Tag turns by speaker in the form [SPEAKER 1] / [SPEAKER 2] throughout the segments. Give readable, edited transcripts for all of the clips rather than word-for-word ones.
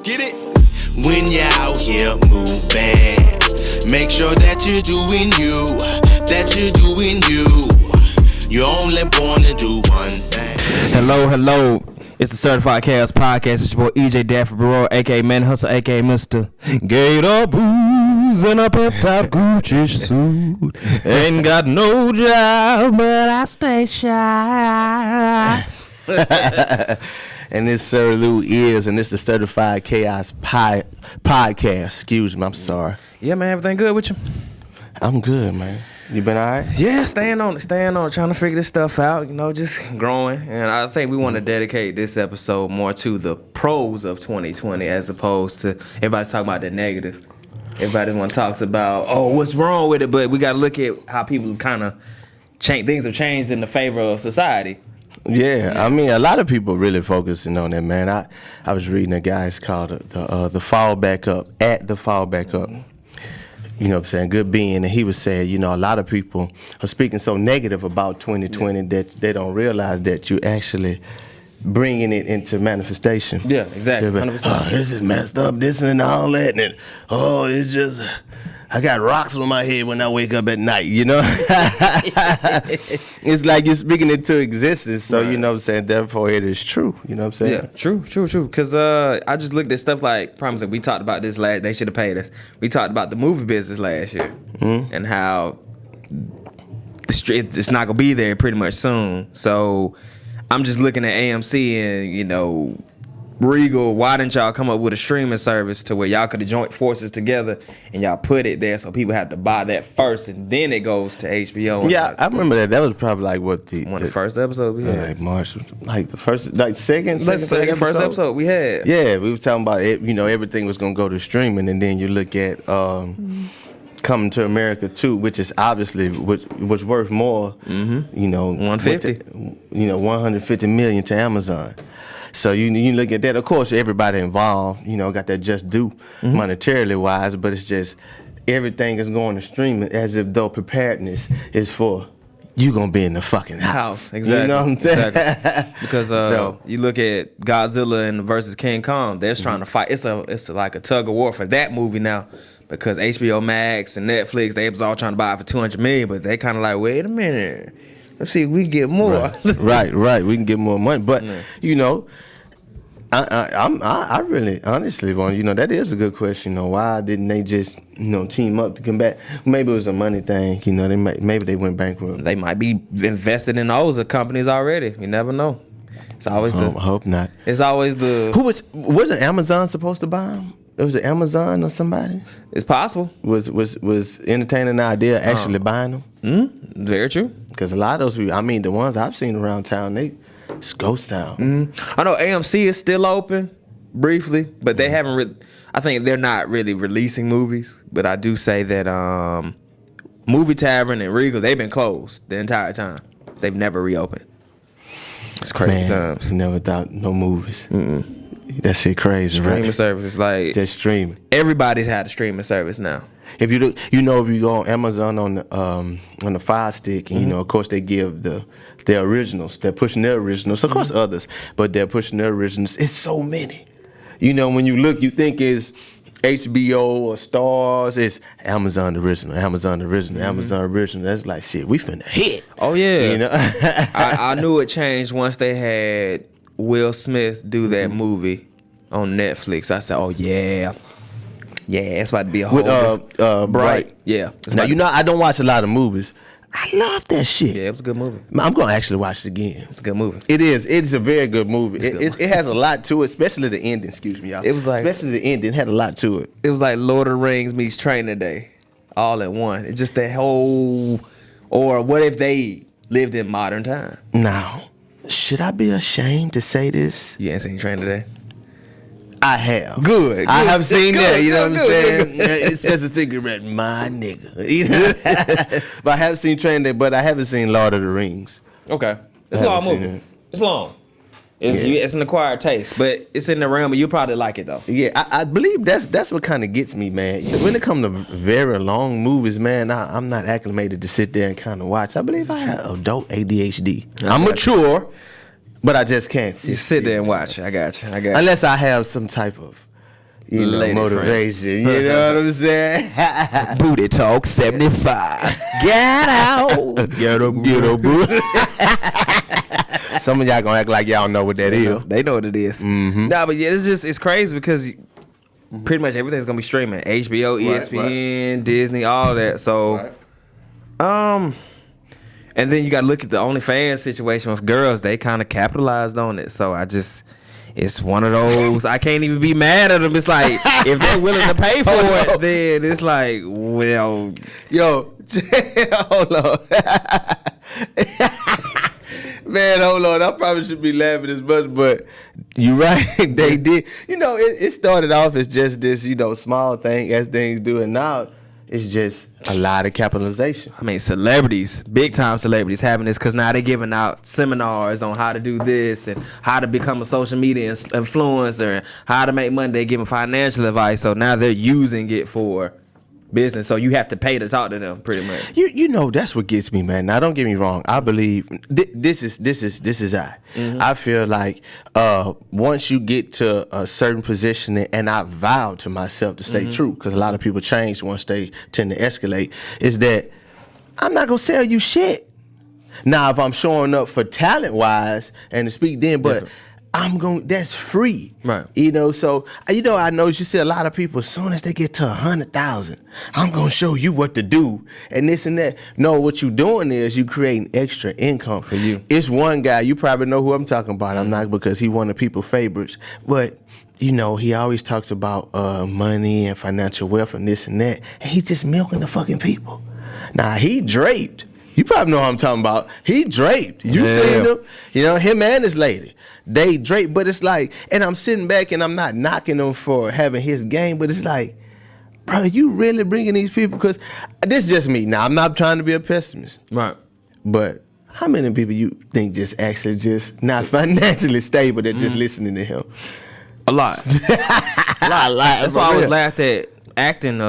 [SPEAKER 1] Get it? When you're out here moving, make sure that you're doing you, You're only born to do one thing.
[SPEAKER 2] Hello. It's the Certified Chaos Podcast. It's your boy EJ Dafford Barrow, aka Man Hustle, aka Mr. Gator Booze in a pep-top Gucci suit. Ain't got no job, but I stay shy.
[SPEAKER 1] And this Sir Lou is, and this the Certified Chaos Podcast. Excuse me, I'm sorry.
[SPEAKER 2] Yeah, man, everything good with you?
[SPEAKER 1] I'm good, man. You been all right?
[SPEAKER 2] Yeah, staying on, trying to figure this stuff out, just growing. And I think we want to dedicate this episode more to the pros of 2020 as opposed to everybody's talking about the negative. Everybody talks about, what's wrong with it, but we got to look at how people kind of things have changed in the favor of society.
[SPEAKER 1] Yeah, I mean, a lot of people really focusing on that, man. I was reading a guy, it's called the Fall Back Up, at the Fall Back Up. You know what I'm saying? Good being. And he was saying, a lot of people are speaking so negative about 2020 that they don't realize that you actually bringing it into manifestation.
[SPEAKER 2] Yeah, exactly. 100%.
[SPEAKER 1] Oh, this is messed up, this and all that. And it's just, I got rocks on my head when I wake up at night, It's like you're speaking it to existence. So,
[SPEAKER 2] right.
[SPEAKER 1] You know what I'm saying? Therefore, it is true. You know what I'm saying?
[SPEAKER 2] Yeah, true. Because I just looked at stuff like, promise that we talked about this last, they should have paid us. We talked about the movie business last year and how it's not going to be there pretty much soon. So I'm just looking at AMC and, Regal, why didn't y'all come up with a streaming service to where y'all could have joined forces together and y'all put it there so people have to buy that first and then it goes to HBO?
[SPEAKER 1] Yeah, I remember that. That was probably like what
[SPEAKER 2] one of the first episodes we had.
[SPEAKER 1] Like March, like the first, second
[SPEAKER 2] first episode we had.
[SPEAKER 1] Yeah, we were talking about it. Everything was gonna go to streaming, and then you look at Coming to America 2, which is obviously was worth more.
[SPEAKER 2] 150.
[SPEAKER 1] 150 million to Amazon. So you look at that. Of course, everybody involved, got that just due monetarily wise, but it's just everything is going to streaming as if though preparedness is for you gonna be in the fucking house.
[SPEAKER 2] Exactly.
[SPEAKER 1] You know what I'm saying?
[SPEAKER 2] Exactly. Because you look at Godzilla and versus King Kong, they're trying to fight. It's like a tug of war for that movie now. Because HBO Max and Netflix, they was all trying to buy it for $200 million, but they kind of like, wait a minute. Let's see if we can get more.
[SPEAKER 1] Right. We can get more money, but I really honestly want that is a good question. Why didn't they just team up to come back? Maybe it was a money thing. Maybe they went bankrupt.
[SPEAKER 2] They might be invested in those companies already. You never know. It's always
[SPEAKER 1] I hope not.
[SPEAKER 2] It's always the
[SPEAKER 1] wasn't Amazon supposed to buy them? It was Amazon or somebody.
[SPEAKER 2] It's possible.
[SPEAKER 1] Was entertaining the idea of actually buying them?
[SPEAKER 2] Very true.
[SPEAKER 1] Because a lot of those people, I mean, the ones I've seen around town, it's ghost town.
[SPEAKER 2] I know AMC is still open briefly, but they haven't. I think they're not really releasing movies. But I do say that Movie Tavern and Regal, they've been closed the entire time. They've never reopened. It's crazy times.
[SPEAKER 1] Never thought no movies. That shit crazy, right?
[SPEAKER 2] Streaming services like
[SPEAKER 1] just streaming.
[SPEAKER 2] Everybody's had a streaming service now.
[SPEAKER 1] If you look, if you go on Amazon on the Fire Stick, and of course they give their originals. They're pushing their originals. Of course others, but they're pushing their originals. It's so many. When you look, you think it's HBO or Stars. It's Amazon original. That's like shit. We finna hit.
[SPEAKER 2] Oh yeah. I knew it changed once they had Will Smith do that movie on Netflix. I said, oh yeah, it's about to be a whole
[SPEAKER 1] Bright.
[SPEAKER 2] Yeah.
[SPEAKER 1] Now I don't watch a lot of movies. I love that shit.
[SPEAKER 2] Yeah, it was a good movie.
[SPEAKER 1] I'm gonna actually watch it again.
[SPEAKER 2] It's a good movie.
[SPEAKER 1] It is. It's a very good movie. It has a lot to it, especially the ending. Excuse me, y'all.
[SPEAKER 2] It was like,
[SPEAKER 1] especially the ending had a lot to it.
[SPEAKER 2] It was like Lord of the Rings meets Training Day, all at one. It's just that whole. Or what if they lived in modern time?
[SPEAKER 1] Now, should I be ashamed to say this?
[SPEAKER 2] You ain't seen Training Day?
[SPEAKER 1] I have.
[SPEAKER 2] Good.
[SPEAKER 1] I have seen that. You know what I'm saying? It's just a cigarette, my nigga. But I have seen Training Day, but I haven't seen Lord of the Rings.
[SPEAKER 2] Okay. It's a long movie. It's long. It's an acquired taste, but it's in the realm of you probably like it though.
[SPEAKER 1] Yeah, I believe that's what kind of gets me, man. When it comes to very long movies, man, I'm not acclimated to sit there and kind of watch. I believe I have adult ADHD. I'm mature, but I just can't
[SPEAKER 2] sit there and watch. I got you.
[SPEAKER 1] Unless I have some type of motivation. You know what I'm saying?
[SPEAKER 2] Booty Talk 75. Get out.
[SPEAKER 1] Get up, boo. Some of y'all gonna act like y'all know what that is.
[SPEAKER 2] They know what it is.
[SPEAKER 1] Mm-hmm.
[SPEAKER 2] Nah, but yeah, it's crazy because pretty much everything's gonna be streaming. HBO, ESPN, Disney, all that. So, and then you gotta look at the OnlyFans situation with girls. They kind of capitalized on it. So it's one of those. I can't even be mad at them. It's like if they're willing to pay for it, then it's like, well,
[SPEAKER 1] yo, hold on. Man, hold on. I probably should be laughing as much, but you're right. They did. You know, it started off as just this, small thing as things do, and now it's just a lot of capitalization.
[SPEAKER 2] I mean, celebrities, big time celebrities having this because now they're giving out seminars on how to do this and how to become a social media influencer and how to make money. They're giving financial advice. So now they're using it for business. So you have to pay to talk to them pretty much.
[SPEAKER 1] You know, that's what gets me, man. Now, don't get me wrong. I believe this is I. Mm-hmm. I feel like once you get to a certain position, and I vow to myself to stay true, because a lot of people change once they tend to escalate, is that I'm not going to sell you shit. Now, if I'm showing up for talent-wise and to speak then, but that's free.
[SPEAKER 2] Right.
[SPEAKER 1] So, I know you see a lot of people, as soon as they get to 100,000, I'm going to show you what to do and this and that. No, what you doing is you creating extra income for you. It's one guy, you probably know who I'm talking about. I'm not, because he one of people's favorites, but he always talks about money and financial wealth and this and that, and he's just milking the fucking people. Now, he draped. You probably know what I'm talking about. He draped. You seen him? Him and his lady. They drape, but it's like, and I'm sitting back and I'm not knocking him for having his game, but it's like, bro, you really bringing these people? Because this is just me. Now, I'm not trying to be a pessimist.
[SPEAKER 2] Right.
[SPEAKER 1] But how many people you think just actually just not financially stable that just listening to him?
[SPEAKER 2] A lot. a lot. That's why I always laughed at acting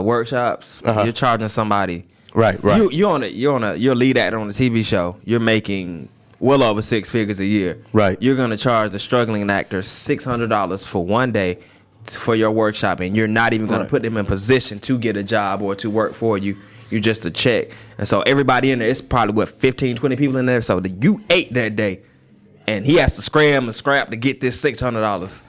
[SPEAKER 2] workshops. You're charging somebody.
[SPEAKER 1] Right.
[SPEAKER 2] You're a lead actor on a TV show. You're making well over 6 figures a year. Right. You're gonna charge the struggling actor $600 for one day for your workshop, and you're not even gonna put them in position to get a job or to work for you. You're just a check. And so everybody in there, it's probably 15, 20 people in there. So you ate that day, and he has to scram and scrap to get this $600.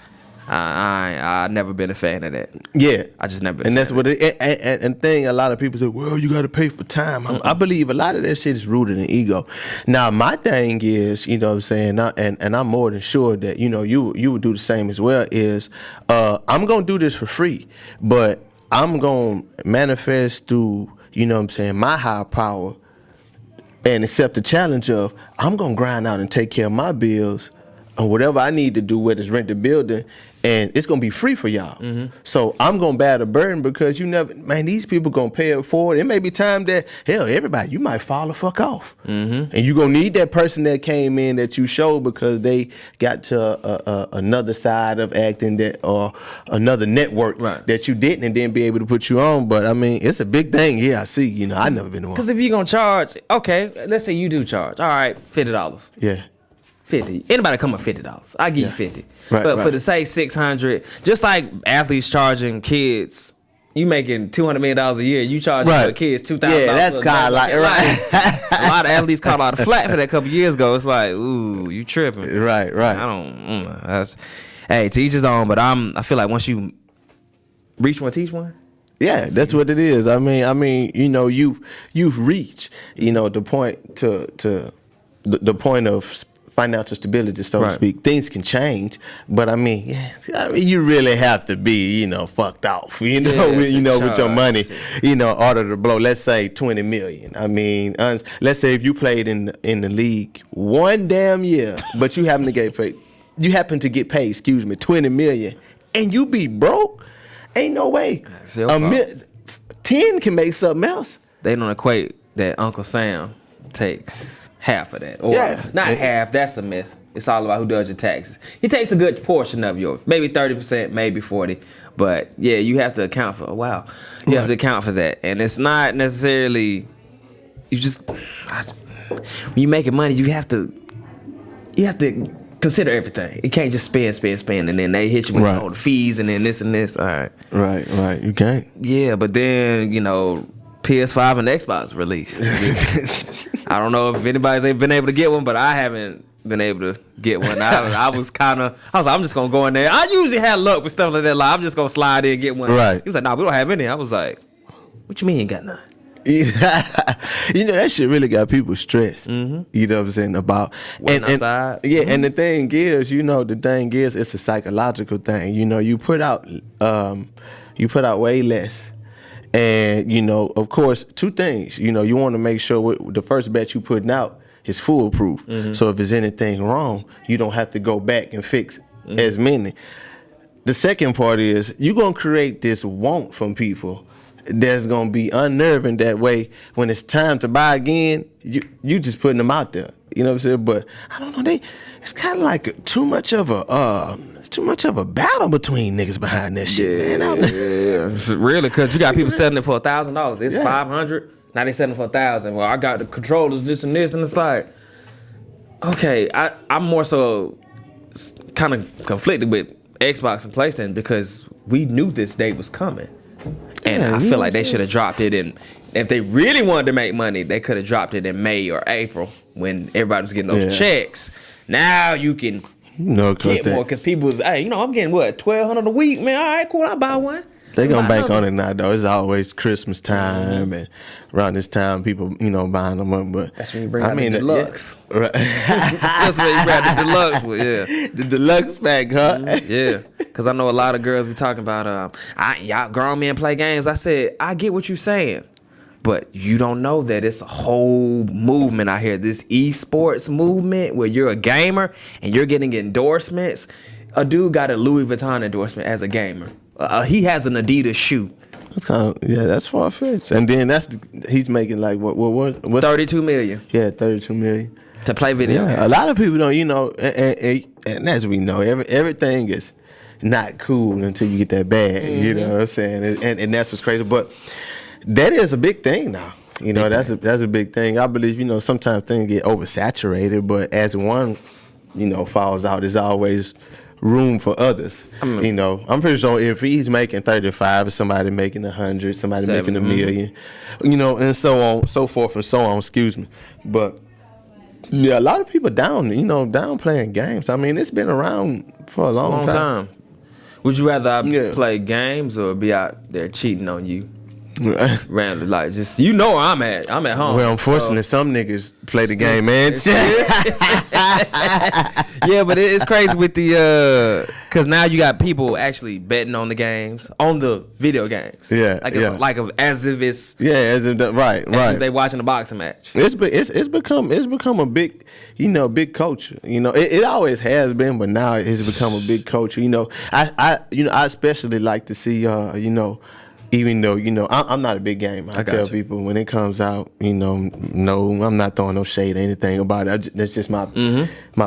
[SPEAKER 2] I never been a fan of that. Yeah, I just never been.
[SPEAKER 1] And that's what it. And thing, a lot of people say, well, you got to pay for time. I believe a lot of that shit is rooted in ego. Now, my thing is, what I'm saying, and I'm more than sure that you would do the same as well. Is I'm gonna do this for free, but I'm gonna manifest through what I'm saying, my higher power, and accept the challenge of I'm gonna grind out and take care of my bills. Or whatever I need to do, whether it's rent the building, and it's gonna be free for y'all. So I'm gonna bear the burden because these people gonna pay it forward. It may be time that, hell, everybody, you might fall the fuck off. And you gonna need that person that came in that you showed because they got to another side of acting or another network that you didn't, and then be able to put you on. But I mean, it's a big thing. Yeah, I see. I never been the one.
[SPEAKER 2] Because if you're gonna charge, okay, let's say you do charge. All right, $50.
[SPEAKER 1] Yeah.
[SPEAKER 2] 50. Anybody come with $50? I give you 50. But for the say 600, just like athletes charging kids, you making $200 million a year, you charging the kids $2,000.
[SPEAKER 1] Yeah, that's kind of like
[SPEAKER 2] a lot of athletes caught a lot of flack for that a couple years ago. It's like, ooh, you tripping.
[SPEAKER 1] Right.
[SPEAKER 2] I don't. Hey, to each his own. But I feel like once you reach one, teach one.
[SPEAKER 1] Yeah, that's what it is. I mean, you've reached, the point to the point of financial stability, so to speak. Things can change, but you really have to be, fucked off, with your money, order to blow. Let's say 20 million. Let's say if you played in the league one damn year, but you happen to get paid. 20 million, and you be broke. Ain't no way. 10 can make something else.
[SPEAKER 2] They don't equate that Uncle Sam takes half of that, or not half. That's a myth. It's all about who does your taxes. He takes a good portion of yours, maybe 30%, maybe 40%. But yeah, you have to account for. You have to account for that, and it's not necessarily. When you making money, you have to consider everything. You can't just spend, and then they hit you with
[SPEAKER 1] Right.
[SPEAKER 2] all the fees and then this and this. All right.
[SPEAKER 1] Right. You can't.
[SPEAKER 2] Yeah, but then, PS5 and Xbox released. I don't know if anybody's been able to get one, but I haven't been able to get one. I was like, I'm just gonna go in there. I usually have luck with stuff like that. Like, I'm just gonna slide in and get one.
[SPEAKER 1] Right.
[SPEAKER 2] He was like, nah, we don't have any. I was like, what you mean you ain't got none?
[SPEAKER 1] Yeah. That shit really got people stressed. Mm-hmm. You know what I'm saying? About
[SPEAKER 2] Waiting outside.
[SPEAKER 1] Yeah, and the thing is, it's a psychological thing. You put out way less. And, of course, two things. You want to make sure the first bet you putting out is foolproof. Mm-hmm. So if there's anything wrong, you don't have to go back and fix as many. The second part is you're going to create this want from people that's going to be unnerving that way. When it's time to buy again, you just putting them out there. You know what I'm saying? But I don't know, it's kind of like too much of a battle between niggas behind that shit, man.
[SPEAKER 2] Yeah. Really, because you got people selling it for $1,000. It's $500. Now they selling it for $1,000. Well, I got the controllers, this and this, and it's like, okay, I'm more so kind of conflicted with Xbox and PlayStation because we knew this day was coming. And I feel like they should have dropped it in. If they really wanted to make money, they could have dropped it in May or April when everybody was getting those checks. Now you can get more because people was, hey, I'm getting what, $1,200 a week, man. All right, cool, I'll buy one.
[SPEAKER 1] They gonna bank on it now, though. It's always Christmas time, and around this time, people, buying them up. But
[SPEAKER 2] that's when you bring out the deluxe.
[SPEAKER 1] Yeah, right.
[SPEAKER 2] That's when you grab the deluxe with, yeah.
[SPEAKER 1] The deluxe pack, huh?
[SPEAKER 2] Yeah, because I know a lot of girls be talking about, y'all grown men play games. I said, I get what you're saying, but you don't know that it's a whole movement out here. This esports movement where you're a gamer and you're getting endorsements. A dude got a Louis Vuitton endorsement as a gamer. He has an Adidas shoe.
[SPEAKER 1] That's far-fetched. And then he's making like what
[SPEAKER 2] 32 million.
[SPEAKER 1] Yeah, 32 million
[SPEAKER 2] to play video games.
[SPEAKER 1] A lot of people don't, and as we know, everything is not cool until you get that bag. Mm-hmm. You know what I'm saying? And that's what's crazy. But that is a big thing now. That's a big thing. I believe, sometimes things get oversaturated, but as one, falls out, there's always room for others. I'm pretty sure if he's making 35, if somebody making 100, somebody making $1 million, and so on, so forth and so on. Excuse me, but yeah, a lot of people down playing games. I mean, it's been around for a long time.
[SPEAKER 2] Would you rather play games or be out there cheating on you? Randomly, like just where I'm at. I'm at home.
[SPEAKER 1] Well, unfortunately, some niggas play the game, man.
[SPEAKER 2] Yeah, but it's crazy with the because now you got people actually betting on the games, on the video games.
[SPEAKER 1] Yeah,
[SPEAKER 2] as if it's
[SPEAKER 1] right.
[SPEAKER 2] As if they watching a boxing match.
[SPEAKER 1] It's become a big big culture. It always has been, but now it's become a big culture. I especially like to see even though, I'm not a big gamer. I tell people when it comes out, no, I'm not throwing no shade or anything about it. That's just my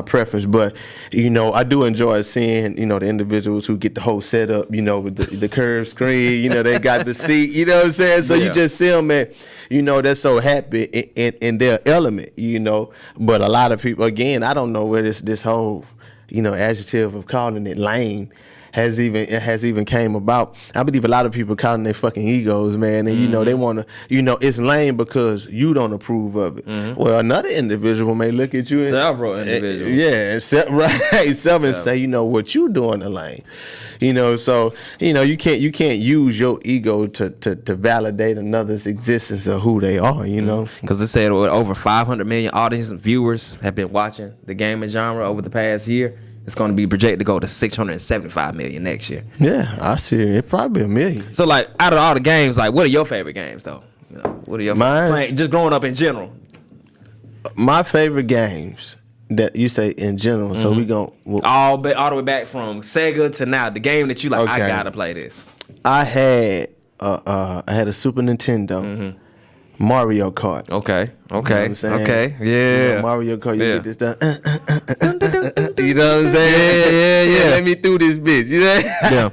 [SPEAKER 1] preference. But, I do enjoy seeing, the individuals who get the whole setup, with the curved screen, they got the seat, you know what I'm saying? So you just see them, man, they're so happy in their element, But a lot of people, again, I don't know where this whole, adjective of calling it lame has even came about. I believe a lot of people calling their fucking egos, man, and they want to, it's lame because you don't approve of it. Mm-hmm. Well, another individual may look at you,
[SPEAKER 2] several individuals,
[SPEAKER 1] and say, what you doing the lame, so you can't use your ego to validate another's existence of who they are,
[SPEAKER 2] because it said over 500 million audience and viewers have been watching the gaming genre over the past year. It's going to be projected to go to 675 million next year.
[SPEAKER 1] Yeah, I see it. It's probably $1 million.
[SPEAKER 2] So, like, out of all the games, like, what are your favorite games, though? What are your favorite? Just growing up in general.
[SPEAKER 1] My favorite games that you say in general. Mm-hmm. So we going
[SPEAKER 2] all the way back from Sega to now. The game that you like, I gotta play this.
[SPEAKER 1] I had a Super Nintendo. Mm-hmm. Mario Kart.
[SPEAKER 2] Okay. Yeah.
[SPEAKER 1] Mario Kart. You get this done. You know what I'm saying?
[SPEAKER 2] Yeah.
[SPEAKER 1] Let me through this bitch. Yeah.